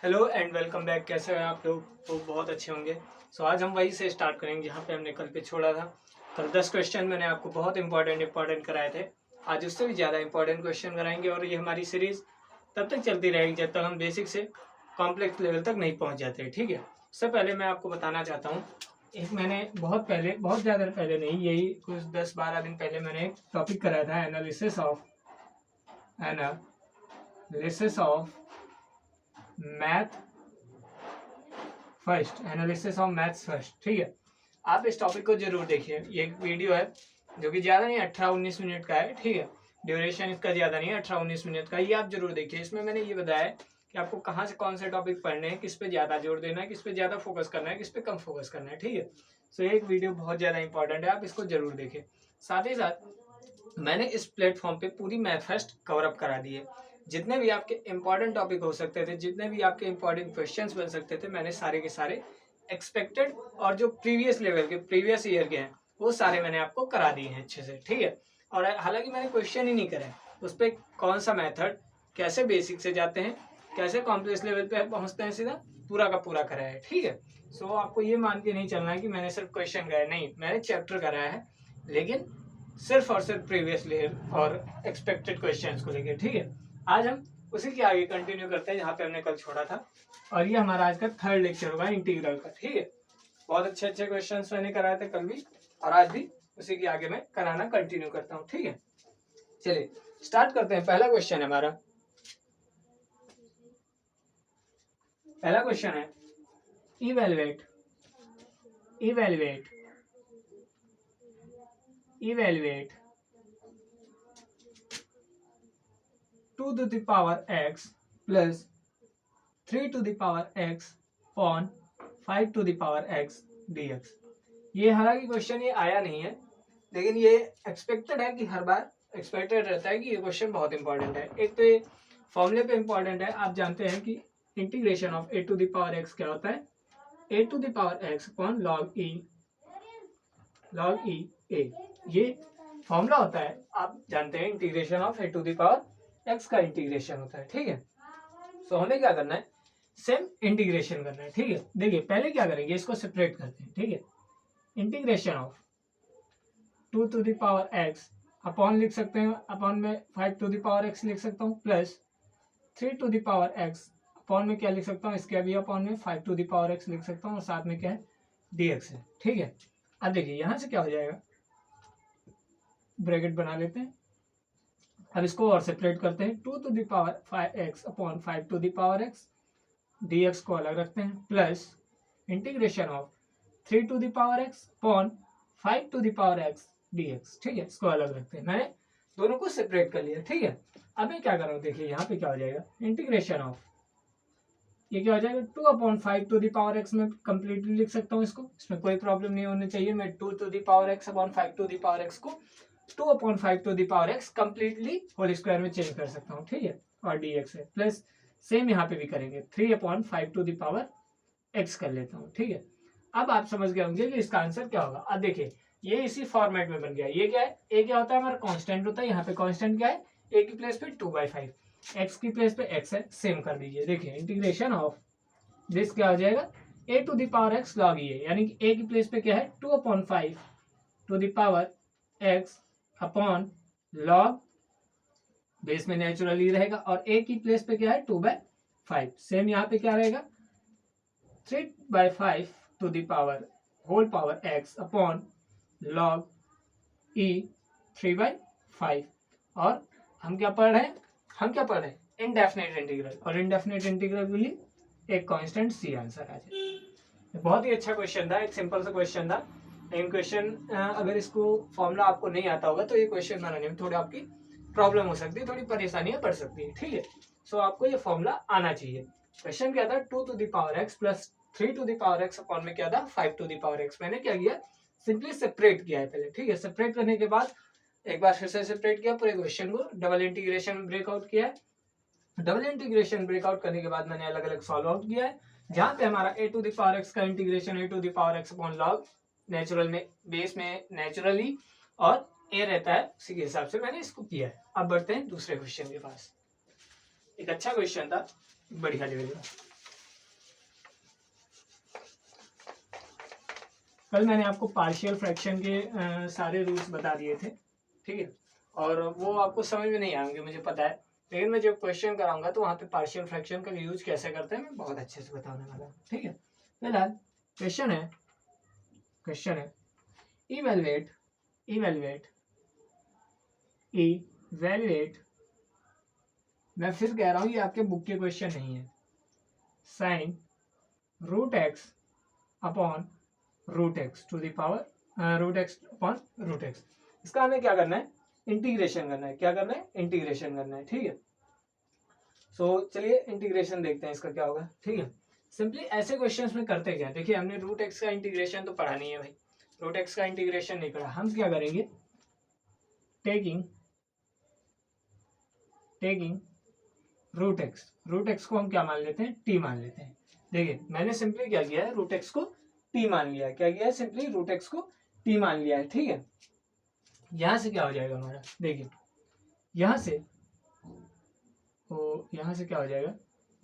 Hello and welcome back. कैसे हैं आप लोग? तो बहुत अच्छे होंगे। आज हम वहीं से स्टार्ट करेंगे जहाँ पे हमने कल पे छोड़ा था। कल 10 क्वेश्चन मैंने आपको बहुत इंपॉर्टेंट कराए थे। आज उससे भी ज़्यादा इंपॉर्टेंट क्वेश्चन कराएंगे और ये हमारी सीरीज तब तक चलती रहेगी जब तक हम बेसिक से कॉम्प्लेक्स लेवल तक नहीं पहुँच जाते। ठीक है। उससे पहले मैं आपको बताना चाहता हूँ, एक मैंने बहुत ज़्यादा पहले नहीं, यही कुछ 10-12 दिन पहले मैंने एक टॉपिक कराया था, analysis of analysis of maths first. ठीक है, आप इस टॉपिक को जरूर देखिए। ये एक वीडियो है जो कि ज़्यादा नहीं, 18-19 मिनट का है। ठीक है, ड्यूरेशन इसका ज़्यादा नहीं है, 18-19 मिनट का। ये आप जरूर देखिए। इसमें मैंने ये बताया है कि आपको कहाँ से कौन से टॉपिक पढ़ने हैं, किस पे ज़्यादा जोर देना है, किस पे ज़्यादा फोकस करना है, किस पे कम फोकस करना है। ठीक है, ये एक वीडियो बहुत ज़्यादा इंपॉर्टेंट है, आप इसको जरूर देखें। साथ ही साथ मैंने इस प्लेटफॉर्म पे पूरी मैथ फर्स्ट कवर अप करा दी है। जितने भी आपके इंपॉर्टेंट टॉपिक हो सकते थे, जितने भी आपके इंपॉर्टेंट क्वेश्चंस बन सकते थे, मैंने सारे के सारे एक्सपेक्टेड और जो प्रीवियस लेवल के प्रीवियस ईयर के हैं वो सारे मैंने आपको करा दिए हैं अच्छे से। ठीक है, और हालांकि मैंने क्वेश्चन ही नहीं करे उस पर, कौन सा मेथड, कैसे बेसिक से जाते हैं, कैसे कॉम्प्लेक्स लेवल पे पहुंचते हैं, सीधा पूरा का पूरा कराया है। ठीक है, आपको ये मान के नहीं चलना है कि मैंने सिर्फ क्वेश्चन कराया, नहीं, मैंने चैप्टर कराया है, लेकिन सिर्फ और सिर्फ प्रीवियस लेयर और एक्सपेक्टेड क्वेश्चंस को लेकर। ठीक है, आज हम उसी के आगे कंटिन्यू करते हैं जहाँ पे हमने कल छोड़ा था, और ये हमारा आज का थर्ड लेक्चर होगा इंटीग्रल का। ठीक है, बहुत अच्छे अच्छे क्वेश्चंस मैंने कराए थे कल भी, और आज भी उसी के आगे मैं कराना कंटिन्यू करता हूँ। ठीक है, चलिए स्टार्ट करते हैं। पहला क्वेश्चन है हमारा, पहला क्वेश्चन है evaluate evaluate evaluate 2 to the power x plus 3 to the power x upon 5 to the power x dx। ये हालांकि क्वेश्चन ये आया नहीं है, लेकिन ये एक्सपेक्टेड है कि हर बार एक्सपेक्टेड रहता है कि ये क्वेश्चन बहुत इंपॉर्टेंट है। एक तो ये फॉर्मूले पे इंपॉर्टेंट है। आप जानते हैं कि integration of a to the power x क्या होता है? a to the power x upon log e a, ये फॉर्मूला होता है। आप जानते हैं integration of a to the power x का इंटीग्रेशन होता है। ठीक है, हमें क्या करना है? सेम इंटीग्रेशन करना है। ठीक है, देखिए पहले क्या करेंगे, इसको सेपरेट करते हैं। ठीक है, integration of 2 to the power x upon लिख सकते हैं, अपॉन में 5 टू द पावर x लिख सकता हूँ, plus 3 to the power x upon में क्या लिख सकता हूँ, इसके भी अपॉन में 5 टू द पावर x लिख सकता हूँ, और साथ में क्या है, dx है। ठीक है, अब देखिए यहां से क्या हो जाएगा, ब्रैकेट बना लेते हैं। अब इसको और सेपरेट करते हैं, 2 to the power 5x upon 5 to the power x, dx को अलग रखते हैं, plus integration of 3 to the power x upon 5 to the power x dx। ठीक है, इसको अलग रखते हैं। मैंने दोनों को सेपरेट कर लिया। ठीक है, अब मैं क्या कर रहा हूँ, देखिए यहाँ पे क्या हो जाएगा, इंटीग्रेशन ऑफ, ये क्या हो जाएगा, 2 upon 5 to the power x में कंप्लीटली लिख सकता हूँ इसको, इसमें कोई प्रॉब्लम नहीं होनी चाहिए। मैं 2 to the power x upon 5 to the power x को 2 upon 5 to the power x completely whole square में चेंज कर सकता हूँ। ठीक है, और dx है, प्लस सेम यहाँ पे भी करेंगे, 3 upon 5 to the power x कर लेता हूँ। ठीक है, अब आप समझ गए होंगे कि इसका आंसर क्या होगा। अब देखिए ये इसी फॉर्मेट में बन गया। ये क्या है, ए क्या होता है, हमारा कांस्टेंट होता है। यहाँ पे कांस्टेंट क्या है, ए की प्लेस पे 2/5, एक्स की प्लेस पे एक्स है, सेम कर दीजिए। देखिए इंटीग्रेशन ऑफ दिस क्या हो जाएगा, a to the power x log a, यानी कि ए की प्लेस पे क्या है, 2 upon 5 to the power x upon log, base में नेचुरली रहेगा, और ए की प्लेस पे क्या है, 2/5। सेम यहाँ पे क्या रहेगा, 3/5 to the power whole power x upon log e 3/5। और हम क्या पढ़ रहे हैं, इनडेफिनेट इंटीग्रल, और इनडेफिनेट इंटीग्रल के लिए एक कांस्टेंट सी आंसर आ जाए। बहुत ही अच्छा क्वेश्चन था, एक सिंपल सा क्वेश्चन था, लेकिन क्वेश्चन अगर इसको फॉर्मूला आपको नहीं आता होगा तो ये क्वेश्चन बनाने में थोड़ी आपकी प्रॉब्लम हो सकती है, थोड़ी परेशानियां पड़ सकती है। ठीक है, आपको ये फॉर्मूला आना चाहिए। क्वेश्चन क्या था, 2 to the power x plus 3 to the power x upon में क्या था, 5 टू द पावर x। मैंने क्या किया, सिंपली सेपरेट किया है पहले। ठीक है, सेपरेट करने के बाद एक बार फिर से सेपरेट किया, पूरे क्वेश्चन को डबल इंटीग्रेशन ब्रेकआउट किया है। डबल इंटीग्रेशन ब्रेकआउट करने के बाद मैंने अलग अलग सॉल्व आउट किया है, जहां पे हमारा a to the power x का integration a to the power x upon log natural में, बेस में नेचुरली, और a रहता है, उसी के हिसाब से मैंने इसको किया है। अब बढ़ते हैं दूसरे क्वेश्चन के पास। एक अच्छा क्वेश्चन था, बढ़िया लेवल का। कल मैंने आपको पार्शियल फ्रैक्शन के सारे रूल्स बता दिए थे, ठीक है, और वो आपको समझ में नहीं आएंगे मुझे पता है, लेकिन मैं जब क्वेश्चन कराऊंगा तो वहाँ पे पार्शियल फ्रैक्शन का यूज कैसे करते हैं मैं बहुत अच्छे से बताने वाला हूँ, ठीक है। फिलहाल क्वेश्चन है इवेलुएट मैं फिर कह रहा हूँ ये आपके बुक के क्वेश्चन नहीं है, sine root x upon root x to the power root x upon root x, इसका हमें क्या करना है, इंटीग्रेशन करना है। क्या करना है, इंटीग्रेशन करना है, ठीक है। सो चलिए इंटीग्रेशन देखते हैं इसका क्या होगा, ठीक है। सिंपली ऐसे क्वेश्चंस में करते क्या, देखिए हमने रूट एक्स का इंटीग्रेशन तो पढ़ा नहीं है भाई, रूट एक्स का इंटीग्रेशन नहीं पढ़ा, हम क्या करेंगे, टेकिंग रूट एक्स को हम क्या मान लेते हैं, टी मान लेते हैं। देखिए मैंने सिंपली क्या किया है, रूट एक्स को टी मान लिया है, क्या किया है, सिंपली रूट एक्स को टी मान लिया है, ठीक है। यहां से क्या हो जाएगा हमारा, देखिए यहां से क्या हो जाएगा,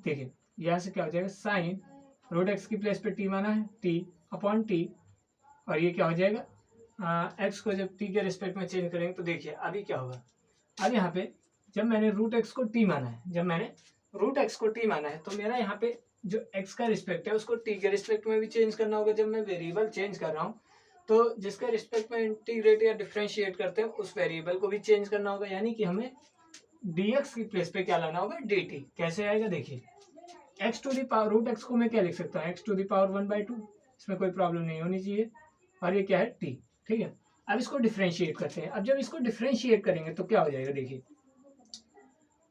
देखिए यहां से क्या हो जाएगा, साइन रूट एक्स की प्लेस पे टी माना है, टी अपॉन टी, और ये क्या हो जाएगा, एक्स को जब टी के रिस्पेक्ट में चेंज करेंगे तो देखिए अभी क्या होगा, अब यहाँ पे जब मैंने रूट एक्स को टी माना है, तो मेरा यहाँ पे जो एक्स का रिस्पेक्ट है उसको टी के रिस्पेक्ट में भी चेंज करना होगा। जब मैं वेरिएबल चेंज कर रहा हूँ तो जिसके रिस्पेक्ट में इंटीग्रेट या डिफरेंशिएट करते हैं उस वेरिएबल को भी चेंज करना होगा, यानी कि हमें dx की प्लेस पे क्या लाना होगा, dt। कैसे आएगा, देखिए x to the power root x को मैं क्या लिख सकता हूँ, x टू द पावर 1/2, इसमें कोई प्रॉब्लम नहीं होनी चाहिए, और ये क्या है t, ठीक है। अब इसको डिफरेंशिएट करते हैं, अब जब इसको डिफरेंशिएट करेंगे तो क्या हो जाएगा, देखिए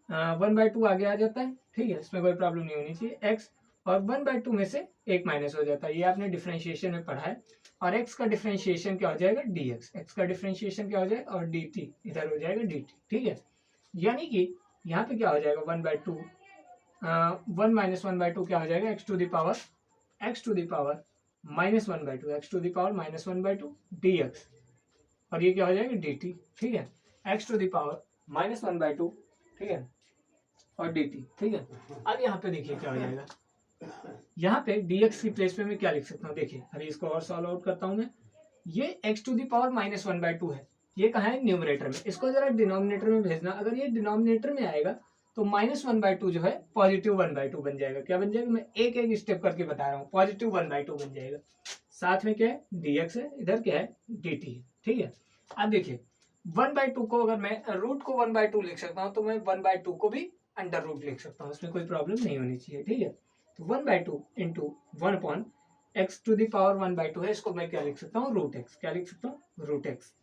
1/2 आगे आ जाता है, ठीक है, इसमें कोई प्रॉब्लम नहीं होनी चाहिए, x और 1/2 में से एक माइनस हो जाता है, ये आपने डिफरेंशिएशन में पढ़ा है। और x का डिफरेंशिएशन क्या हो जाएगा, dx, x का डिफरेंशिएशन क्या हो जाएगा, और dt इधर हो जाएगा dt, ठीक है। यानी कि यहाँ पे क्या हो जाएगा, 1/2 1 माइनस 1/2 क्या हो जाएगा, x to the power -1/2 dx, और ये क्या हो जाएगा dt, ठीक है, x टू द पावर -1/2, ठीक है, और dt, ठीक है। अब यहाँ पे देखिए क्या हो जाएगा, यहाँ पे dx की प्लेस पे मैं क्या लिख सकता हूँ, देखिए अभी इसको और सॉल्व आउट करता हूँ मैं, ये x टू द पावर -1/2 है, ये कहाँ है, न्यूमरेटर में, इसको जरा डिनोमिनेटर में भेजना, अगर ये डिनोमिनेटर में आएगा तो -1/2 जो है पॉजिटिव 1/2 बन जाएगा। क्या बन जाएगा, मैं एक एक स्टेप करके बता रहा हूँ, पॉजिटिव 1/2 बन जाएगा। साथ में क्या है, dx है, इधर क्या है, dt है, ठीक है। अब देखिए 1/2 को अगर मैं रूट को 1/2 लिख सकता हूँ तो मैं 1/2 को भी अंडर रूट लिख सकता हूँ, उसमें कोई प्रॉब्लम नहीं होनी चाहिए, ठीक है। तो 1/2 into 1/x to the power 1/2 है, इसको मैं क्या लिख सकता हूँ, रूट एक्स, क्या लिख सकता हूँ, रूट एक्स,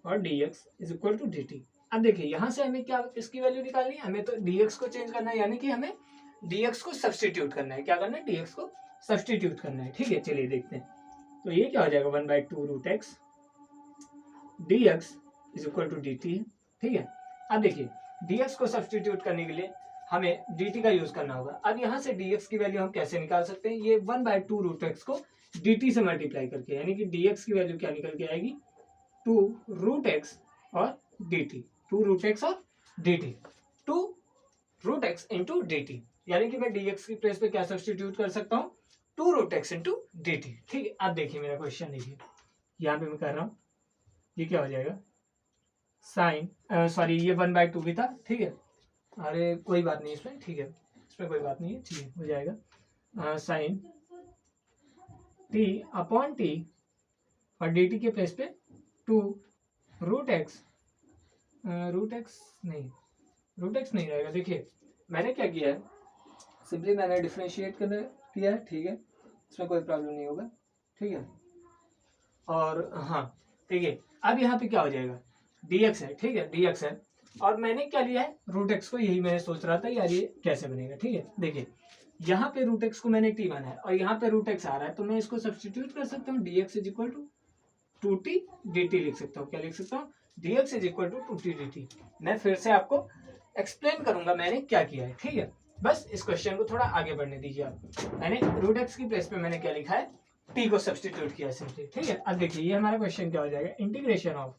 और dx is equal to dt। अब देखिए यहाँ से हमें क्या इसकी वैल्यू निकालनी है, हमें तो dx को चेंज करना है, यानी कि हमें dx को सब्सटीट्यूट करना है। क्या करना है, dx को सब्सटीट्यूट करना है, ठीक है। चलिए देखते हैं, तो ये क्या हो जाएगा, 1/2 root x dx is equal to dt, ठीक है। अब देखिए dx को सब्सटीट्यूट करने के लिए हमें dt का यूज करना होगा। अब यहाँ से dx की वैल्यू हम कैसे निकाल सकते हैं, ये 1/2 रूट एक्स को dt से मल्टीप्लाई करके, यानी कि dx की वैल्यू क्या निकल के आएगी, 2 रूट एक्स और dt, 2 रूट एक्स और dt, 2 root x into dt, यानी कि मैं dx की प्लेस पे क्या सब्सटीट्यूट कर सकता हूँ, 2 रूट एक्स इंटू dt, ठीक है। अब देखिए मेरा क्वेश्चन, देखिए यहाँ पे मैं कर रहा हूँ, ये क्या हो जाएगा, साइन सॉरी ये 1/2 भी था, ठीक है, अरे कोई बात नहीं इसमें, ठीक है, इसमें कोई बात नहीं है, ठीक है, हो जाएगा साइन t अपॉन t और dt के प्लेस पे 2 रूट एक्स नहीं रहेगा। देखिए मैंने क्या किया है, सिंपली मैंने डिफरेंशिएट किया है, ठीक है, इसमें कोई प्रॉब्लम नहीं होगा, ठीक है। और हाँ ठीक है, अब यहाँ पे क्या हो जाएगा, dx है, ठीक है, dx है, और मैंने क्या लिया है, रूट एक्स को, यही मैंने सोच रहा था यार ये कैसे बनेगा, ठीक है। देखिए यहाँ पे रूट एक्स को मैंने t माना है और यहाँ पे रूट एक्स आ रहा है, तो मैं इसको सब्सटीट्यूट कर सकता हूँ, dx is equal to 2t dt लिख सकता हूँ। क्या लिख सकता हूँ, dx is equal to 2t dt। मैं फिर से आपको एक्सप्लेन करूंगा मैंने क्या किया है, ठीक है। बस इस क्वेश्चन को थोड़ा आगे बढ़ने दीजिए आप। मैंने रूट एक्स की प्लेस पे मैंने क्या लिखा है, t को सब्सटीट्यूट किया सिंपली, ठीक है। अब देखिए ये हमारा क्वेश्चन क्या हो जाएगा, integration of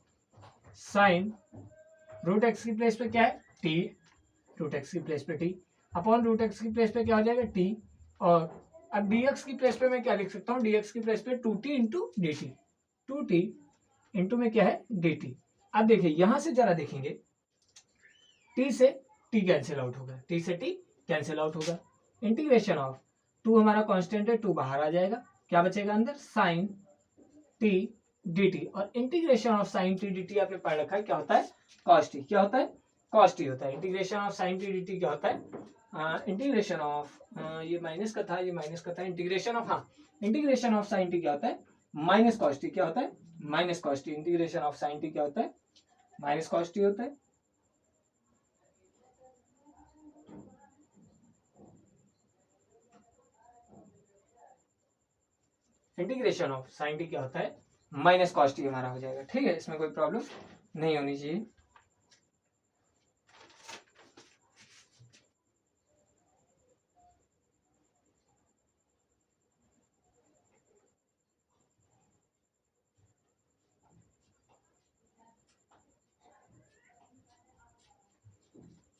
sine root x की प्लेस पे क्या है, t, रूट एक्स की प्लेस पे t अपॉन रूट एक्स की प्लेस पे क्या हो जाएगा, t, और अब dx की प्लेस पे मैं क्या लिख सकता हूँ, dx की प्लेस पे 2t into dt, 2t into में क्या है dt। अब देखिए यहां से जरा देखेंगे, t से t कैंसिल आउट होगा, t से t कैंसिल आउट होगा। इंटीग्रेशन ऑफ 2 हमारा कांस्टेंट है, 2 बाहर आ जाएगा, क्या बचेगा अंदर साइन t dt। और integration of sign t dt आपने पढ़ रखा है क्या होता है cos t, क्या होता है cos t होता है। Integration of sign t dt क्या होता है इंटीग्रेशन ऑफ ये माइनस का था, ये माइनस का था, integration of integration of sign t क्या होता है माइनस cos t, क्या होता है minus cos t। Integration of sign t क्या होता है माइनस cos t होता है। इंटीग्रेशन ऑफ साइन टी क्या होता है माइनस कॉस टी हमारा हो जाएगा, ठीक है, इसमें कोई प्रॉब्लम नहीं होनी चाहिए।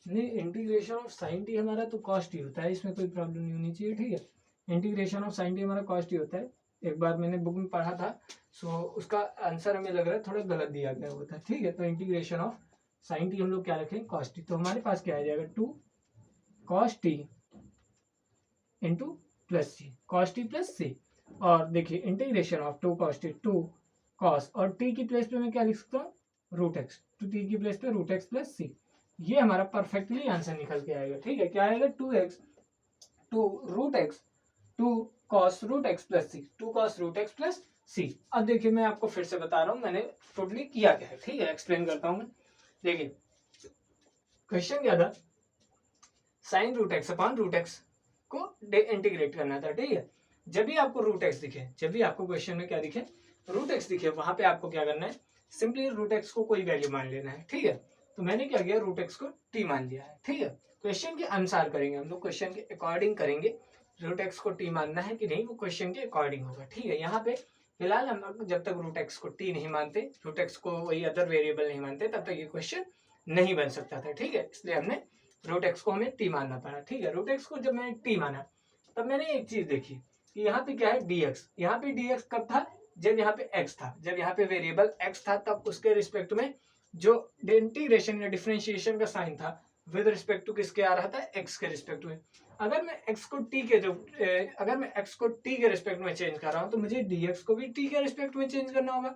नहीं, इंटीग्रेशन ऑफ साइन टी हमारा तो कॉस टी होता है, इसमें कोई प्रॉब्लम नहीं होनी चाहिए, ठीक है। इंटीग्रेशन ऑफ साइन टी हमारा कॉस टी होता है, एक बार मैंने बुक में पढ़ा था, सो उसका आंसर हमें लग रहा है थोड़ा गलत दिया गया होता है, ठीक है। तो इंटीग्रेशन ऑफ साइन टी हम लोग क्या रखें कॉस टी, तो हमारे पास क्या आ जाएगा 2 कॉस टी इंटू प्लस सी, कॉस टी प्लस सी। और देखिए integration of 2 cos T, 2 cos, और टी की प्लेस पे मैं क्या लिख सकता हूँ रूट एक्स, तो टी की प्लेस पे रूट एक्स प्लस सी। ये हमारा परफेक्टली आंसर निकल के आएगा, ठीक है। क्या आएगा 2x 2 root x 2 cos root x plus c, 2 cos root x plus c. अब देखिए मैं आपको फिर से बता रहा हूँ मैंने टोटली किया क्या है, ठीक है, एक्सप्लेन करता हूँ मैं। देखिए क्वेश्चन क्या था, sine root x upon root x को इंटीग्रेट करना था, ठीक है। जब भी आपको रूट एक्स दिखे, जब भी आपको क्वेश्चन में क्या दिखे रूट एक्स दिखे, वहां पे आपको क्या करना है सिंपली रूट एक्स को कोई वैल्यू मान लेना है, ठीक है। तो मैंने क्या किया रूट एक्स को टी मान लिया है, ठीक है। क्वेश्चन के अनुसार करेंगे हम लोग, क्वेश्चन के अकॉर्डिंग करेंगे, रूट एक्स को टी मानना है कि नहीं वो क्वेश्चन के अकॉर्डिंग होगा, ठीक है। यहाँ पे फिलहाल हम जब तक रूट एक्स को टी नहीं मानते, रूट एक्स को वही अदर वेरिएबल नहीं मानते, तब तक ये क्वेश्चन नहीं बन सकता था, ठीक है। इसलिए हमने रूट एक्स को हमें टी मानना पड़ा, ठीक है। रूट एक्स को जब मैंने टी माना तब मैंने एक चीज देखी कि यहाँ पे क्या है dx, यहाँ पे dx कब था जब यहाँ पे x था, जब यहाँ पे वेरिएबल x था तब उसके रिस्पेक्ट में जो इंटीग्रेशन या डिफरेंशिएशन का साइन था विद रिस्पेक्ट टू किसके आ रहा था x के रिस्पेक्ट में। अगर मैं x को t के अगर मैं x को t के रिस्पेक्ट में चेंज कर रहा हूँ तो मुझे dx को भी t के रिस्पेक्ट में चेंज करना होगा।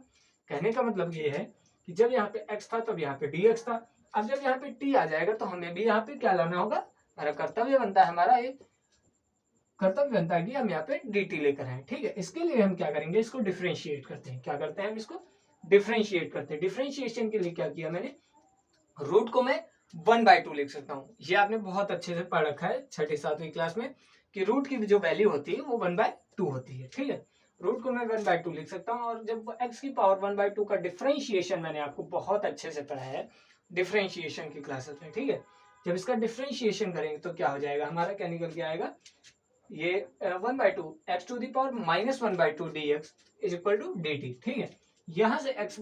कहने का मतलब ये है कि जब यहाँ पे x था तब यहाँ पे dx था, अब जब यहाँ पे t आ जाएगा तो हमें भी यहाँ पे क्या लाना होगा, हमारा कर्तव्य बनता है, हमारा एक कर्तव्य बनता है कि हम यहाँ पे dt लेकर आए, ठीक है। इसके लिए हम क्या करेंगे इसको डिफरेंशिएट करते हैं, क्या करते हैं हम इसको डिफरेंशिएट करते हैं। डिफरेंशिएशन के लिए क्या किया मैंने, रूट को मैं 1/2 लिख सकता हूँ। ये आपने बहुत अच्छे से पढ़ रखा है 6ठी 7वीं क्लास में कि रूट की जो वैल्यू होती है वो 1/2 होती है, ठीक है। रूट को मैं 1/2 लिख सकता हूँ। और जब x की पावर 1/2 का डिफरेंशिएशन मैंने आपको बहुत अच्छे से पढ़ाया है डिफरेंशिएशन की क्लासेस में, ठीक है। जब इसका डिफरेंशिएशन करेंगे तो क्या हो जाएगा, हमारा क्या निकल के आएगा, ये 1/2 x to the power -1/2 dx is equal to dt, ठीक है। यहाँ से x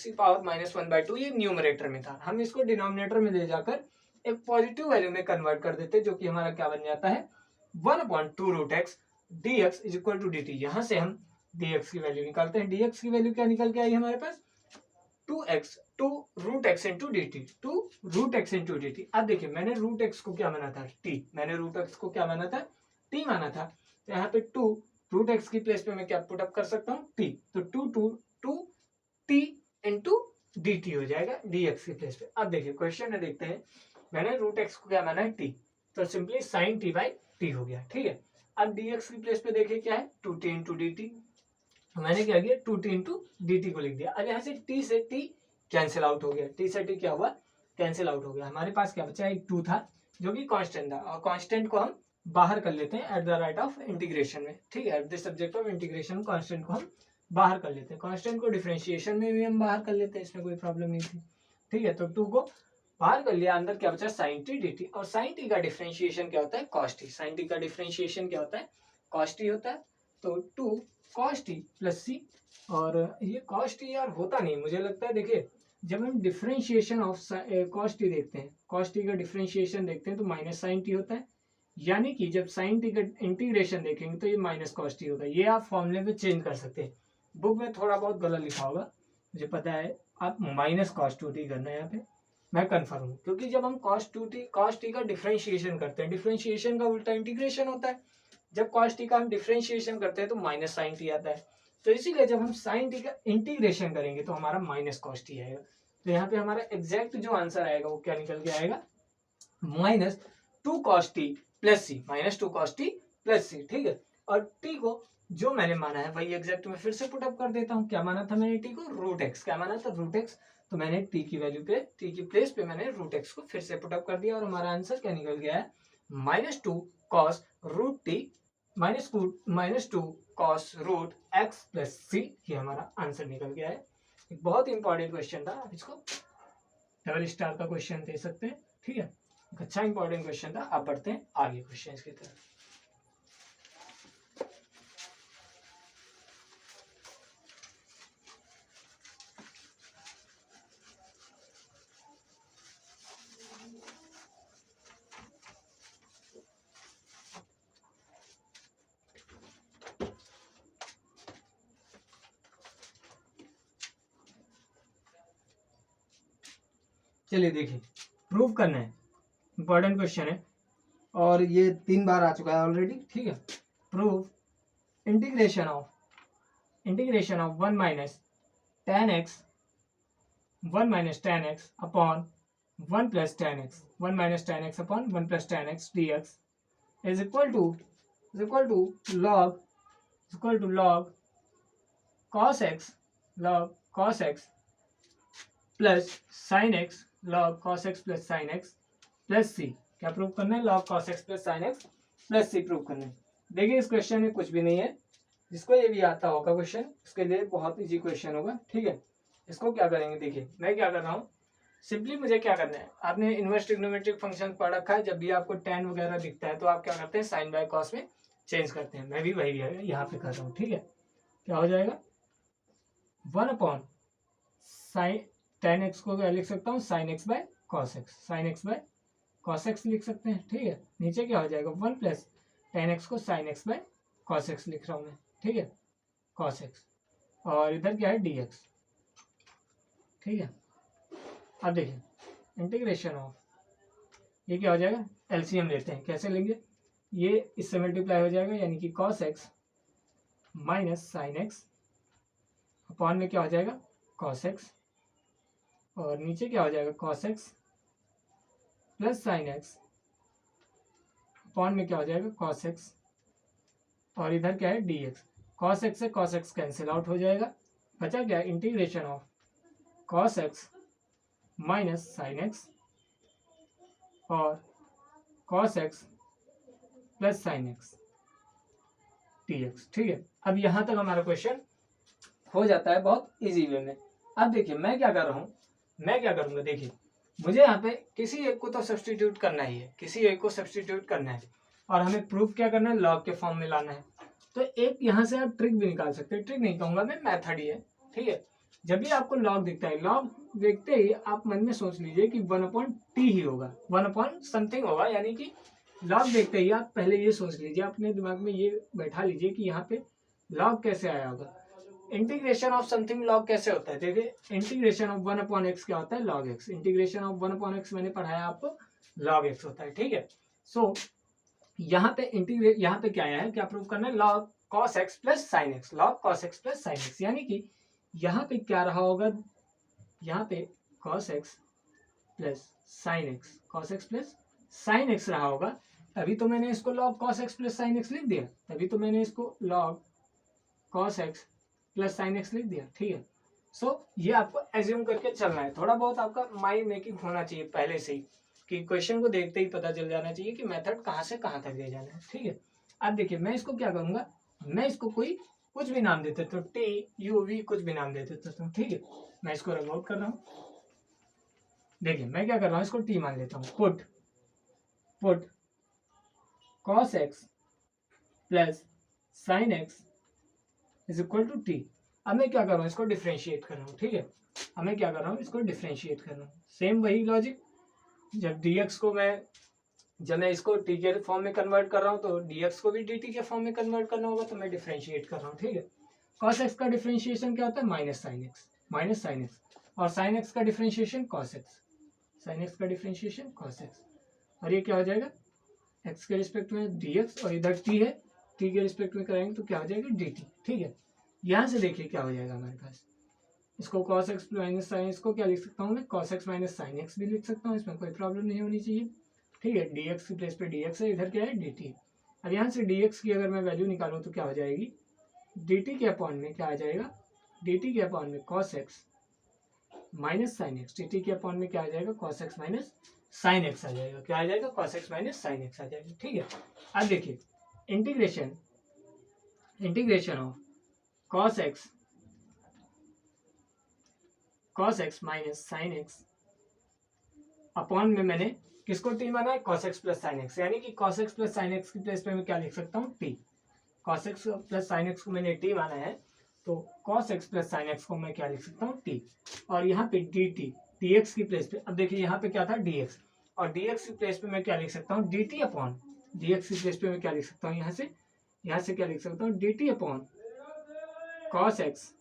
की पावर -1/2 ये न्यूमरेटर में था, हम इसको डिनोमिनेटर में ले जाकर एक पॉजिटिव वैल्यू में कन्वर्ट कर देते, जो कि हमारा क्या बन जाता है 1/2 root x dx is equal to dt। यहाँ से हम dx की वैल्यू निकालते हैं, dx की वैल्यू क्या निकल के आई हमारे पास 2 root x into D T, 2 root x into D T. अब देखिए मैंने रूट एक्स को क्या माना था t, मैंने रूट एक्स को क्या माना था t माना था, तो यहाँ पे 2 रूट एक्स की प्लेस पे मैं क्या पुट अप कर सकता हूँ t, तो 2 t इंटू डी टी हो जाएगा dx की प्लेस पे। अब देखिए क्वेश्चन में देखते हैं, मैंने रूट एक्स को क्या माना है t, तो simply sine t by T हो गया, ठीक है। अब dx की प्लेस पे देखिए क्या है 2t इंटू डी टी, मैंने क्या किया 2t इंटू डी टी को लिख दिया। अब यहाँ से t से t कैंसिल आउट हो गया, t से t क्या हुआ कैंसिल आउट हो गया, हमारे पास क्या बचा एक 2 था जो कि कांस्टेंट था, और कांस्टेंट को हम बाहर कर लेते हैं at the right of integration में, ठीक है। At the subject of integration constant को हम बाहर कर लेते हैं, कांस्टेंट को डिफरेंशिएशन में भी हम बाहर कर लेते हैं, इसमें कोई प्रॉब्लम नहीं थी, ठीक है। तो 2 को बाहर कर लिया, अंदर क्या बचा साइन टी डी टी, और साइन टी का डिफरेंशिएशन क्या होता है कॉस टी, साइन टी का डिफरेंशिएशन क्या होता है कॉस टी होता है। तो 2 कॉस टी प्लस सी, और ये कॉस टी यार होता नहीं मुझे लगता है, देखिए जब हम डिफरेंशिएशन ऑफ कॉस टी देखते हैं, कॉस टी का डिफरेंशिएशन देखते हैं तो माइनस साइन टी होता है, यानी कि जब साइन टी का इंटीग्रेशन देखेंगे तो ये माइनस कॉस टी होगा। ये आप फॉर्मूले में चेंज कर सकते हैं, बुक में थोड़ा बहुत गलत लिखा होगा, मुझे पता है। आप माइनस कॉस टू टी करना है यहाँ पे, मैं कन्फर्म हूँ, क्योंकि जब हम कॉस टी का डिफरेंशिएशन करते हैं, डिफरेंशिएशन का उल्टा इंटीग्रेशन होता है। जब कॉस टी का हम डिफरेंशिएशन करते हैं तो माइनस साइन टी आता है, तो इसीलिए जब हम साइन टी का इंटीग्रेशन करेंगे तो हमारा माइनस कॉस टी आएगा। तो यहाँ पे हमारा एग्जैक्ट जो आंसर आएगा वो क्या निकल के आएगा, minus two cos t plus c, minus two cos t plus c, ठीक है। और टी को जो मैंने माना है वही एग्जैक्ट मैं फिर से पुट अप कर देता हूँ। क्या माना था मैंने टी को, रूट एक्स, क्या माना था, रूट एक्स। तो मैंने टी की वैल्यू पे, टी की प्लेस पे मैंने रूट एक्स को फिर से पुट अप कर दिया, और हमारा आंसर क्या निकल गया है, minus two cos root t, minus two cos root x plus c, ये हमारा आंसर निकल गया है। एक बहुत इंपॉर्टेंट क्वेश्चन था, आप इसको डबल स्टार का क्वेश्चन दे सकते हैं, ठीक है। अच्छा इंपॉर्टेंट क्वेश्चन था। आप बढ़ते हैं आगे क्वेश्चन की तरफ। चलिए देखिए, प्रूव करना है, इंपॉर्टेंट क्वेश्चन है और ये 3 बार आ चुका है ऑलरेडी, ठीक है। Prove integration of 1 minus ten x upon 1 plus ten x, 1 minus ten x upon 1 plus ten x d x is equal to log cos x plus sine x, log cos x plus sine x plus c. क्या prove करना है, log cos x plus sine x plus c prove करना है। देखिए इस question में कुछ भी नहीं है, जिसको ये भी आता होगा क्वेश्चन उसके लिए बहुत इजी क्वेश्चन होगा, ठीक है। इसको क्या करेंगे, देखिए मैं क्या कर रहा हूँ, सिंपली मुझे क्या करना है, आपने इनवर्स ट्रिग्नोमेट्रिक फंक्शन पढ़ रखा है, जब भी आपको tan वगैरह दिखता है तो आप क्या करते हैं, साइन बाय कॉस में चेंज करते हैं। मैं भी वही यहाँ पे कर रहा हूँ, ठीक है। क्या हो जाएगा, 1 अपॉन साइन टेन एक्स को क्या लिख सकता हूँ, sine x by cos x, sine x by cos x लिख सकते हैं, ठीक है। नीचे क्या हो जाएगा, 1 प्लस टेन एक्स को sine x by cos x लिख रहा हूँ मैं, ठीक है, कॉस एक्स। और इधर क्या है, डी एक्स, ठीक है। अब देखिए इंटीग्रेशन ऑफ, ये क्या हो जाएगा, एलसीएम लेते हैं, कैसे लेंगे, ये इससे मल्टीप्लाई हो जाएगा, यानी कि cos x minus sine x upon में क्या हो जाएगा, कॉस एक्स, और नीचे क्या हो जाएगा, cos x plus sine x upon में क्या हो जाएगा, कॉस एक्स, और इधर क्या है, डी एक्स। कॉस एक्स से कॉस एक्स कैंसिल आउट हो जाएगा, बचा क्या, integration of cos x minus sine x और cos x plus sine x d x, ठीक है। अब यहाँ तक हमारा क्वेश्चन हो जाता है बहुत इजी वे में। अब देखिए मैं क्या कर रहा हूँ, मैं क्या करूँगा, देखिए मुझे यहाँ पे किसी एक को तो सब्सटीट्यूट करना ही है, किसी एक को सब्सटीट्यूट करना है, और हमें प्रूफ क्या करना है, लॉग के फॉर्म में लाना है। तो एक यहाँ से आप ट्रिक भी निकाल सकते हैं, ट्रिक नहीं कहूँगा मैं, मेथड ही है, ठीक है। जब भी आपको लॉग दिखता है, लॉग देखते ही आप मन में सोच लीजिए कि 1/t ही होगा, 1 समथिंग होगा, यानी कि लॉग देखते ही आप पहले ये सोच लीजिए, अपने दिमाग में ये बैठा लीजिए कि यहाँ पे लॉग कैसे आया होगा। इंटीग्रेशन ऑफ समथिंग लॉग कैसे होता है, देखिए इंटीग्रेशन ऑफ 1/x क्या होता है, log x। Integration of 1/x मैंने पढ़ाया आपको, log x होता है, ठीक है। सो यहाँ पे यहाँ पे क्या आया है, क्या प्रूव करना है, log cos x plus sine x, log cos x plus sine x, यानी कि यहाँ पे क्या रहा होगा, यहाँ पे cos x plus sine x, cos x plus sine x रहा होगा, तभी तो मैंने इसको log cos x plus sine x लिख दिया, तभी तो मैंने इसको log cos x plus sine x लिख दिया, ठीक है। सो ये आपको एज्यूम करके चलना है, थोड़ा बहुत आपका माइंड मेकिंग होना चाहिए पहले से ही, कि क्वेश्चन को देखते ही पता चल जाना चाहिए कि मेथड कहाँ से कहाँ तक ले जाना है, ठीक है। अब देखिए मैं इसको क्या करूँगा, मैं इसको कोई कुछ भी नाम देते तो टी यू वी कुछ भी नाम देते तो, ठीक है। मैं इसको रब आउट कर रहा हूँ, देखिए मैं क्या कर रहा हूँ, इसको टी मान लेता हूँ, put cos x plus sine x is equal to t. अब मैं क्या कर रहा हूँ, इसको डिफ्रेंशिएट कर रहा हूँ, ठीक है। अब मैं क्या कर रहा हूँ, इसको डिफ्रेंशिएट कर रहा हूँ, सेम वही लॉजिक, जब dx को जब मैं इसको t के फॉर्म में कन्वर्ट कर रहा हूँ तो dx को भी dt के फॉर्म में कन्वर्ट करना होगा, तो मैं डिफ्रेंशिएट कर रहा हूँ, ठीक है। कॉस एक्स का डिफरेंशिएशन क्या होता है, माइनस साइन एक्स, और साइन एक्स का differentiation cos x, sine x का डिफरेंशिएशन कॉस एक्स, और ये क्या हो जाएगा एक्स के रिस्पेक्ट में डी एक्स, और इधर टी है, टी के रिस्पेक्ट में कराएंगे तो क्या हो जाएगा डी टी। ठीक है, यहाँ से देखिए क्या हो जाएगा हमारे पास, इसको cos x माइनस साइन, इसको क्या लिख सकता हूँ मैं, cos x minus sine x भी लिख सकता हूँ, इसमें कोई प्रॉब्लम नहीं होनी चाहिए। ठीक है, dx की प्लेस पे dx है, इधर क्या है dt। अब यहाँ से dx की अगर मैं वैल्यू निकालूँ तो क्या हो जाएगी, dt के अपॉन में क्या आ जाएगा, dt के अपॉन में cos x minus sine x, dt के अपॉन में क्या आ जाएगा cos x minus sine x आ जाएगा, क्या आ जाएगा cos x minus sine x आ जाएगा। ठीक है, अब देखिए integration of cos x minus sine x upon में मैंने किसको t माना है, cos x plus sine x, यानी कि cos x plus sine x की प्लेस पे मैं क्या लिख सकता हूँ t, cos x plus sine x को मैंने t माना है तो cos x plus sine x को मैं क्या लिख सकता हूँ t, और यहाँ पे dt dx की प्लेस पे, अब देखिए यहाँ पे क्या था dx, और dx की प्लेस पे मैं क्या लिख सकता हूँ dt अपॉन, dx की प्लेस पे मैं क्या लिख सकता हूँ, यहाँ से क्या लिख सकता हूँ dt upon cos x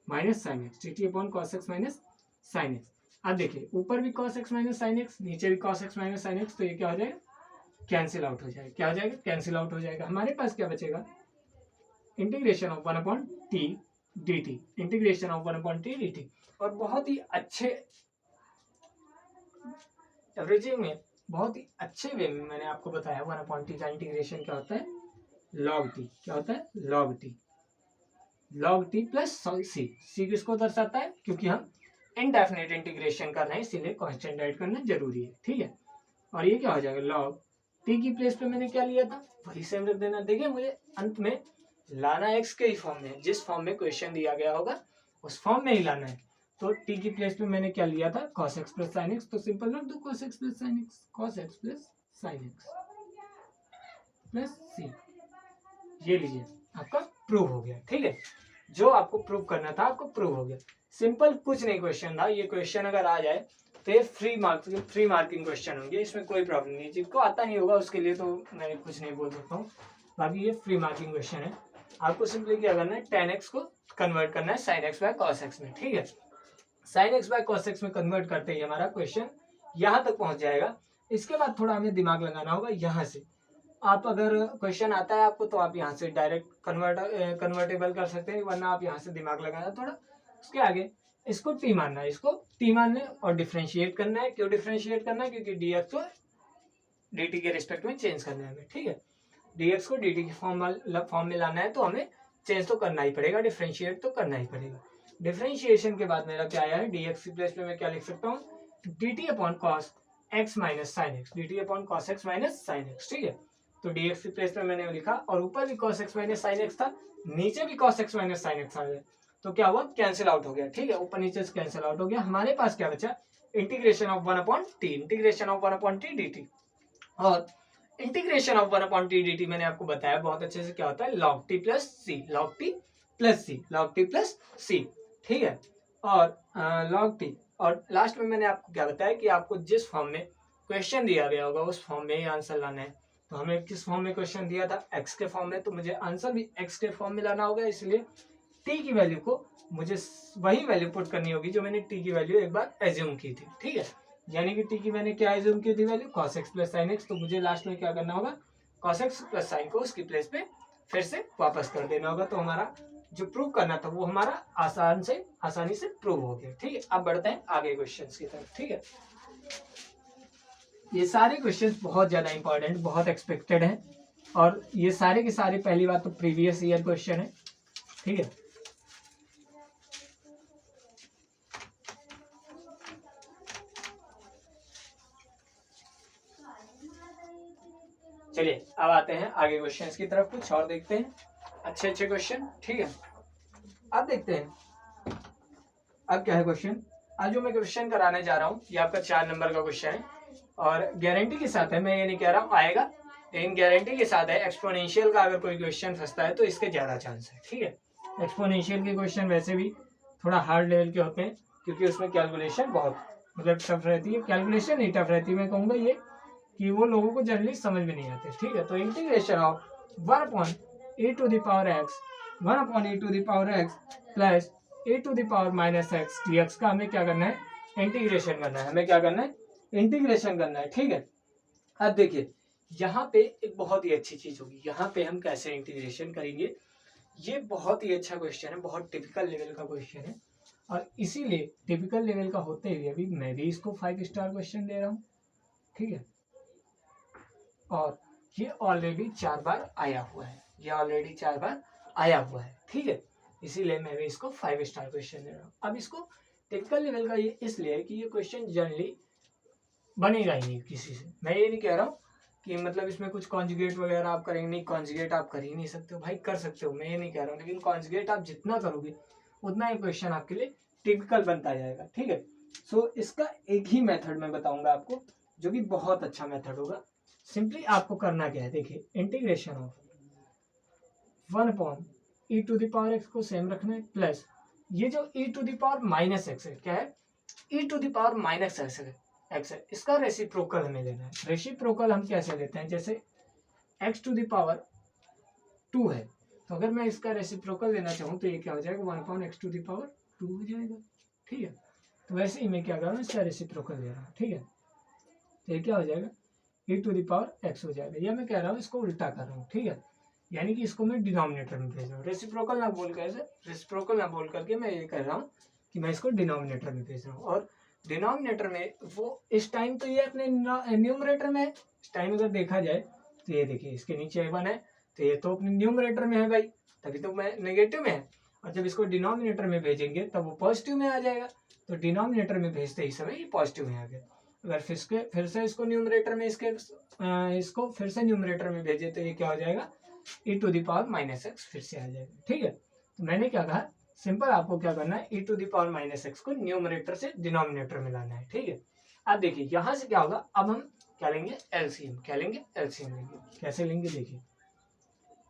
minus sine x, dt upon cos x minus sine x. अब देखिए ऊपर भी cos x minus sine x, नीचे भी cos x minus sine x, तो ये क्या हो जाएगा कैंसिल आउट हो जाएगा, क्या हो जाएगा कैंसिल आउट हो जाएगा। हमारे पास क्या बचेगा, integration of 1 upon T D T, integration of 1 upon T D T, और बहुत ही अच्छे एवरेजिंग में बहुत ही अच्छे वे में मैंने आपको बताया 1 अपॉन टी का इंटीग्रेशन क्या होता है, लॉग टी, क्या होता है लॉग टी प्लस सी, सी किसको दर्शाता है, क्योंकि हम इनडेफिनेट इंटीग्रेशन कर रहे हैं इसीलिए कांस्टेंट ऐड करना जरूरी है। ठीक है, और ये क्या हो जाएगा लॉग टी की प्लेस पे मैंने क्या लिया था वही सेम रख देना। देखिए मुझे अंत में लाना एक्स के ही फॉर्म में, जिस फॉर्म में क्वेश्चन दिया गया होगा उस फॉर्म में ही लाना है। तो टी की प्लेस पे मैंने क्या लिया था cos x plus sine x, तो सिंपल रख दो cos x plus sine x, cos x plus sine x plus c, ये लीजिए आपका प्रूव हो गया। ठीक है, जो आपको प्रूव करना था आपको प्रूव हो गया, सिंपल कुछ नहीं क्वेश्चन था। ये क्वेश्चन अगर आ जाए तो ये फ्री मार्किंग क्वेश्चन होंगे, इसमें कोई प्रॉब्लम नहीं। जिनको आता नहीं होगा उसके लिए तो मैं कुछ नहीं बोल सकता हूँ, बाकी ये फ्री मार्किंग क्वेश्चन है। आपको सिंपली क्या करना है, tan x को कन्वर्ट करना है sin x by cos x में। ठीक है, sin x by cos x में कन्वर्ट करते ही हमारा क्वेश्चन यहाँ तक पहुंच जाएगा। इसके बाद थोड़ा हमें दिमाग लगाना होगा। यहाँ से आप अगर क्वेश्चन आता है आपको तो आप यहाँ से डायरेक्ट कन्वर्टेबल कर सकते हैं, वरना आप यहाँ से दिमाग लगाना थोड़ा। उसके आगे इसको टी मानना है, इसको टी मानना है और डिफरेंशिएट करना है। क्यों डिफरेंशिएट करना है, क्योंकि dx को dt के रिस्पेक्ट में चेंज करना है हमें। ठीक है, dx को dt के फॉर्म में लाना है तो हमें चेंज तो करना ही पड़ेगा, डिफरेंशिएट तो करना ही पड़ेगा। डिफरेंशिएशन के बाद मेरा क्या आया है, dx की प्लेस पे मैं क्या लिख सकता हूँ, dt upon cos x minus sine x, dt upon cos x minus sine x. ठीक है, तो dx की प्लेस पे मैंने लिखा, और ऊपर भी cos x minus sine x था, नीचे भी cos x minus sine x आ गया, तो क्या हुआ कैंसिल आउट हो गया। ठीक है, ऊपर नीचे से कैंसिल आउट हो गया। हमारे पास क्या बचा, integration of 1 upon T, integration of 1 upon T dt, और integration of 1 upon T dt मैंने आपको बताया बहुत अच्छे से क्या होता है, log t प्लस सी, log t प्लस सी, log t प्लस सी। ठीक है, और log t, और लास्ट में मैंने आपको क्या बताया कि आपको जिस फॉर्म में क्वेश्चन दिया गया होगा उस फॉर्म में ही आंसर लाना है। तो हमें किस फॉर्म में क्वेश्चन दिया था, x के फॉर्म में, तो मुझे आंसर भी x के फॉर्म में लाना होगा। इसलिए t की वैल्यू को मुझे वही वैल्यू पुट करनी होगी जो मैंने t की वैल्यू एक बार एज्यूम की थी। ठीक है, यानी कि t की मैंने क्या एज्यूम की थी value, cos x plus sine x, तो मुझे लास्ट में क्या करना होगा, cos x प्लस साइन को उसकी प्लेस पे फिर से वापस कर देना होगा। तो हमारा जो प्रूव करना था वो हमारा आसानी से प्रूव हो गया। ठीक है, अब बढ़ते हैं आगे क्वेश्चंस की तरफ। ठीक है, ये सारे क्वेश्चंस बहुत ज्यादा इंपॉर्टेंट, बहुत एक्सपेक्टेड हैं, और ये सारे के सारे पहली बात तो प्रीवियस ईयर क्वेश्चन है। ठीक है, चलिए अब आते हैं आगे क्वेश्चंस की तरफ, कुछ और देखते हैं अच्छे अच्छे क्वेश्चन। ठीक है, अब देखते हैं अब क्या है क्वेश्चन। आज जो मैं क्वेश्चन कराने जा रहा हूँ ये आपका 4 नंबर का क्वेश्चन है, और गारंटी के साथ है, मैं ये नहीं कह रहा हूँ आएगा, लेकिन गारंटी के साथ है। एक्सपोनेंशियल का अगर कोई क्वेश्चन फंसता है तो इसके ज्यादा चांस है। ठीक है, एक्सपोनेंशियल के क्वेश्चन वैसे भी थोड़ा हार्ड लेवल के होते हैं, क्योंकि उसमें कैलकुलेशन बहुत मतलब टफ रहती है। कैलकुलेशन नहीं टफ रहती, मैं कहूँगा ये कि वो लोगों को जनरली समझ में नहीं आते। ठीक है, तो integration of 1 upon e to the power x 1 upon e to the power x plus e to the power minus x d x का हमें क्या करना है, इंटीग्रेशन करना है। हमें क्या करना है, इंटीग्रेशन करना है, ठीक है। अब देखिए यहाँ पे एक बहुत ही अच्छी चीज होगी, यहाँ पे हम कैसे इंटीग्रेशन करेंगे, ये बहुत ही अच्छा क्वेश्चन है, बहुत टिपिकल लेवल का क्वेश्चन है, और इसीलिए टिपिकल लेवल का होते हुए अभी मैं भी इसको 5 स्टार क्वेश्चन दे रहा हूँ, ठीक है। और ये ऑलरेडी 4 बार आया हुआ है, ये ऑलरेडी 4 बार आया हुआ है, ठीक है। इसीलिए मैं भी इसको 5 स्टार क्वेश्चन दे रहा हूँ। अब इसको टिपिकल लेवल का ये इसलिए कि ये क्वेश्चन जनरली बनेगा ही नहीं किसी से। मैं ये नहीं कह रहा हूँ कि मतलब इसमें कुछ कॉन्जुगेट वगैरह आप करेंगे, नहीं कॉन्जुगेट आप कर ही नहीं सकते हो, भाई कर सकते हो, मैं ये नहीं कह रहा हूँ, लेकिन कॉन्जुगेट आप जितना करोगे उतना ही क्वेश्चन आपके लिए टिपिकल बनता जाएगा, ठीक है। सो इसका एक ही मेथड मैं बताऊंगा आपको, जो कि बहुत अच्छा मेथड होगा। सिंपली आपको करना क्या है, देखिए integration of 1 upon e to the power x को सेम रखना है, प्लस ये जो e to the power minus x है, क्या है, e to the power minus x है, एक्स है, इसका रेसिप्रोकल हमें लेना है। रेसिप्रोकल हम कैसे लेते हैं, जैसे एक्स टू द पावर 2 है, तो अगर मैं इसका रेसिप्रोकल लेना चाहूँ तो ये क्या हो जाएगा, 1 upon x to the power 2 हो जाएगा, ठीक है। तो वैसे ही मैं क्या कर रहा हूँ, इसका रेसिप्रोकल ले रहा हूँ, ठीक है। तो ये क्या हो जाएगा, e to the power x हो जाएगा, या मैं कह रहा हूँ इसको उल्टा कर रहा हूँ, ठीक है, यानी कि इसको मैं डिनोमिनेटर में भेज रहा हूँ। रेसिप्रोकल ना बोल कैसे, रेसिप्रोकल ना बोल करके मैं ये कर रहा हूँ कि मैं इसको डिनोमिनेटर में भेज रहा हूँ, और डिनोमिनेटर में वो इस टाइम तो ये अपने न्यूमरेटर में है, इस टाइम अगर देखा जाए तो ये देखिए इसके नीचे 1 है, तो ये तो अपने न्यूमरेटर में है भाई, तभी तो मैं नेगेटिव में है, और जब इसको डिनोमिनेटर में भेजेंगे तब वो पॉजिटिव में आ जाएगा, तो डिनोमिनेटर में भेजते ही समय ये पॉजिटिव में आ गया। अगर फिर से इसको न्यूमरेटर में इसको फिर से न्यूमरेटर में भेजे तो ये क्या हो जाएगा, e to the power minus x फिर से आ जाएगा, ठीक है। तो मैंने क्या कहा, सिंपल आपको क्या करना है, e to the power minus x को न्यूमरेटर से डिनोमिनेटर में लाना है, ठीक है। अब देखिए यहाँ से क्या होगा, अब हम क्या लेंगे, एलसीएम, क्या लेंगे, एलसीएम लेंगे। कैसे लेंगे, देखिए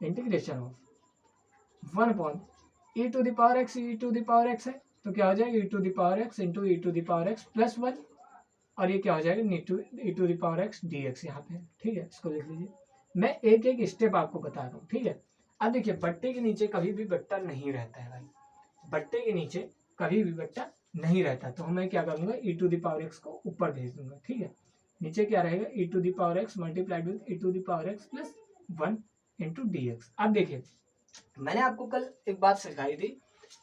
integration of 1 upon e to the power x, e to the power x है तो क्या हो जाएगा, e to the power x into e to the power x plus 1, और ये क्या हो जाएगा, e to the power x d x यहाँ पे, ठीक है। इसको लिख लीजिए, मैं एक एक स्टेप आपको बता रहा हूँ, ठीक है। अब देखिए बट्टे के नीचे कभी भी बट्टा नहीं रहता है भाई, बट्टे के नीचे कभी भी बट्टा नहीं रहता, तो मैं क्या करूंगा, e to the power x को ऊपर भेज दूंगा, ठीक है। नीचे क्या रहेगा, e to the power x multiplied with e to the power x plus 1 into d x. अब देखिए मैंने आपको कल एक बात सिखाई थी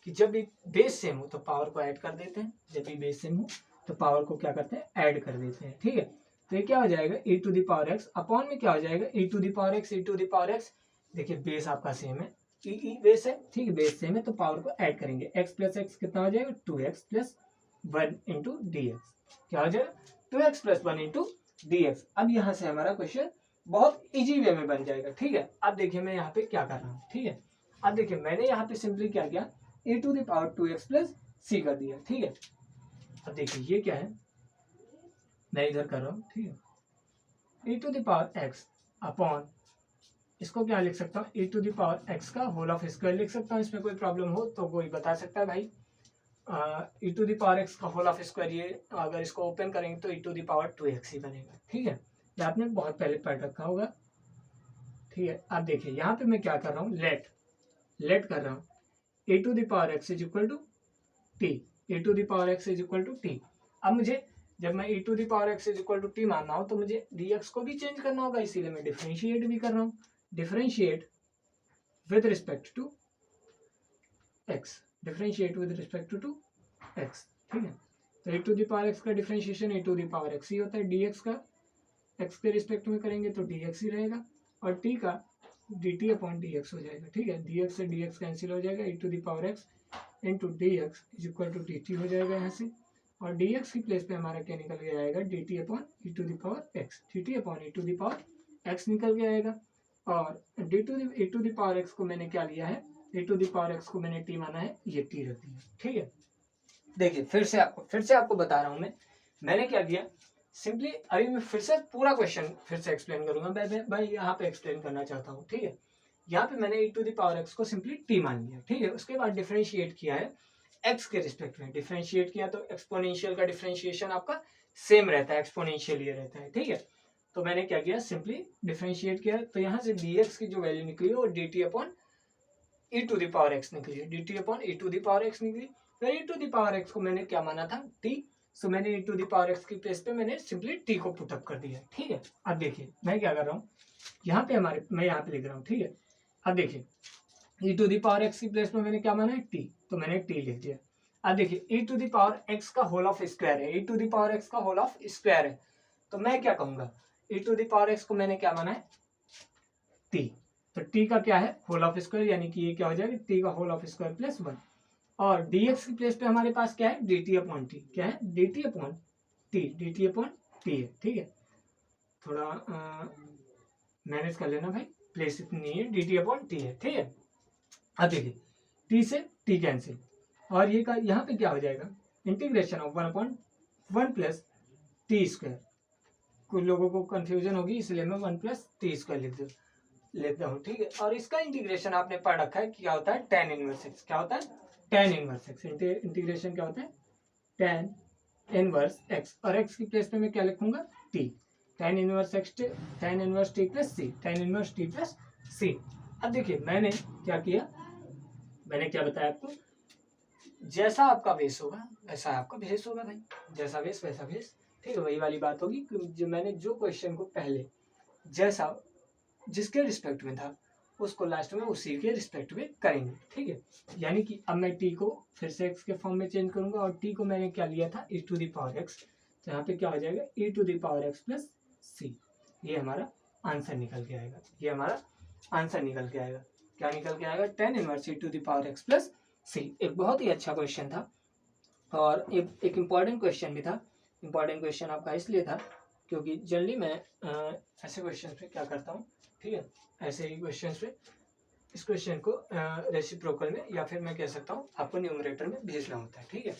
कि जब भी बेस सेम हो तो पावर को ऐड कर देते हैं, जब भी बेस सेम हो तो पावर को क्या करते हैं, ऐड कर देते हैं, ठीक है। तो ये क्या हो जाएगा, e to the power x upon में क्या हो जाएगा, e to the power x, e to the power x, देखिए बेस आपका सेम है, ई बेस है, ठीक है, बेस सेम है, तो पावर को ऐड करेंगे, एक्स प्लस एक्स कितना हो जाएगा, 2x plus 1 into d x, क्या हो जाएगा, 2x plus 1 into d x. अब यहाँ से हमारा क्वेश्चन बहुत इजी वे में बन जाएगा, ठीक है। अब देखिए मैं यहाँ पे क्या कर रहा हूँ, ठीक है। अब देखिए मैंने यहाँ पे सिंपली क्या किया, a to the power 2x plus c कर दिया, ठीक है। अब देखिए ये क्या है, मैं इधर कर रहा हूँ, ठीक है, e to the power x upon, इसको क्या लिख सकता हूँ, e to the power x का होल ऑफ स्क्वायर लिख सकता हूँ। इसमें कोई प्रॉब्लम हो तो कोई बता सकता है भाई, e to the power x का होल ऑफ स्क्वायर, ये अगर इसको ओपन करेंगे तो e to the power 2x ही बनेगा, ठीक है। ये आपने बहुत पहले पढ़ रखा होगा, ठीक है। अब देखिए यहाँ पे मैं क्या कर रहा हूँ, लेट कर रहा हूँ, e to the power x is equal to t, e to the power x is equal to t। अब मुझे जब मैं e to the power x is equal to t मानना हो तो मुझे dx को भी चेंज करना होगा, इसीलिए मैं डिफरेंशिएट भी कर रहा हूँ, differentiate with respect to x, differentiate with respect to x, ठीक है। तो e to the power x का differentiation e to the power x ही होता है, dx का x के रिस्पेक्ट में करेंगे तो dx ही रहेगा, और t का dt अपॉन dx हो जाएगा, ठीक है। dx से dx कैंसिल हो जाएगा, e to the power x into dx is equal to dt हो जाएगा यहाँ से, और dx की प्लेस पे हमारा क्या निकल के आएगा, dt upon e to the power x, dt upon e to the power x निकल के आएगा, और e to the power x को मैंने क्या लिया है, e to the power x को मैंने t माना है, ये t रख दिया, ठीक है। देखिए फिर से आपको बता रहा हूँ मैंने क्या किया, सिंपली अभी मैं फिर से पूरा क्वेश्चन फिर से एक्सप्लेन करूंगा, मैं यहाँ पे एक्सप्लेन करना चाहता हूँ, ठीक है। यहाँ पे मैंने e to the power x को सिंपली t मान लिया, ठीक है। उसके बाद डिफरेंशिएट किया है x के रिस्पेक्ट में, डिफरेंशिएट किया तो एक्सपोनेंशियल का डिफरेंशिएशन आपका सेम रहता है, एक्सपोनेंशियल ये रहता है, ठीक है। तो मैंने क्या किया, सिंपली डिफरेंशिएट किया, तो यहाँ से dx की जो वैल्यू निकली वो dt upon e to the power x निकली, d t upon e to the power x निकली। फिर e to the power x को मैंने क्या माना था, टी, सो मैंने e to the power x की प्लेस पे मैंने सिंपली टी को पुटअप कर दिया, ठीक है। अब देखिए मैं क्या कर रहा हूँ, यहाँ पे मैं यहाँ पे लिख रहा हूँ, ठीक है। अब देखिए ई टू द पावर एक्स की प्लेस में मैंने क्या माना है, टी, तो मैंने टी लिख दिया। अब देखिए ई टू द पावर एक्स का होल ऑफ स्क्वायर है, e to the power x का होल ऑफ स्क्वायर है, तो मैं क्या कहूंगा, ई टू द पावर एक्स को मैंने क्या माना है, टी, तो टी का क्या है, होल ऑफ स्क्वायर, यानी कि ये क्या हो जाएगा, टी का होल ऑफ स्क्वायर प्लस 1। और dx की प्लेस पे हमारे पास क्या है, dt अपॉन टी, क्या है, dt अपॉन टी है, ठीक है। थोड़ा मैनेज कर लेना भाई, प्लेस इतनी नहीं है, dt अपॉन टी है, ठीक है। अब देखिए t से t कैंसिल, और ये का यहाँ पे क्या हो जाएगा, integration of 1/1 plus T square. कुछ लोगों को कंफ्यूजन होगी, इसलिए मैं 1 प्लस टी स्क्वायर लिख लेता हूँ, ठीक है। और इसका इंटीग्रेशन आपने पढ़ रखा है, क्या होता है, tan इनवर्स x, क्या होता है, tan इनवर्स x। इंटीग्रेशन क्या होता है, tan इनवर्स x, और x की प्लेस पे मैं क्या लिखूंगा, t, tan inverse x, tan inverse t plus c, tan inverse t plus c। अब देखिए मैंने क्या किया, मैंने क्या बताया आपको, जैसा आपका बेस होगा वैसा आपका बेस होगा भाई, जैसा बेस वैसा बेस, ठीक है। वही वाली बात होगी, जो मैंने जो क्वेश्चन को पहले जैसा जिसके रिस्पेक्ट में था उसको लास्ट में उसी के रिस्पेक्ट में करेंगे, ठीक है। यानी कि अब मैं टी को फिर से एक्स के फॉर्म में चेंज करूंगा, और टी को मैंने क्या लिया था, e to the power x, तो यहाँ पे क्या हो जाएगा, e to the power x plus c. ये हमारा आंसर निकल के आएगा, ये हमारा आंसर निकल के आएगा, क्या निकल के आएगा, tan inverse e to the power x plus c. एक बहुत ही अच्छा क्वेश्चन था, और एक इम्पॉर्टेंट क्वेश्चन भी था। इम्पॉर्टेंट क्वेश्चन आपका इसलिए था क्योंकि जनरली मैं ऐसे क्वेश्चन पे क्या करता हूँ, ठीक है, ऐसे ही क्वेश्चन पे इस क्वेश्चन को रेसिप्रोकल में, या फिर मैं कह सकता हूँ आपको न्यूमरेटर में भेजना होता है, ठीक है।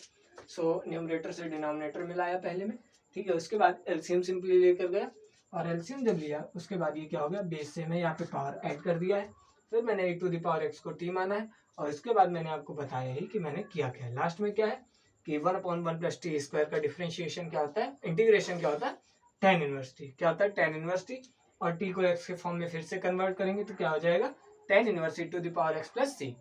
सो न्यूमरेटर से डिनोमिनेटर में लाया पहले में, ठीक है। उसके बाद एलसीएम सिंपली लेकर गया, और एलसीएम जब लिया उसके बाद ये क्या हो गया, बेस से मैं यहाँ पे पावर ऐड कर दिया है, फिर मैंने e to the power x को टी माना है, और उसके बाद मैंने आपको बताया ही कि मैंने किया क्या है। लास्ट में क्या है कि 1/1 प्लस टी स्क्वायर का डिफरेंशिएशन क्या होता है, इंटीग्रेशन क्या होता है, tan इनवर्स टी, क्या होता है, tan इनवर्स टी, और टी को एक्स के फॉर्म में फिर से कन्वर्ट करेंगे तो क्या हो जाएगा, tan inverse e to the power x plus C.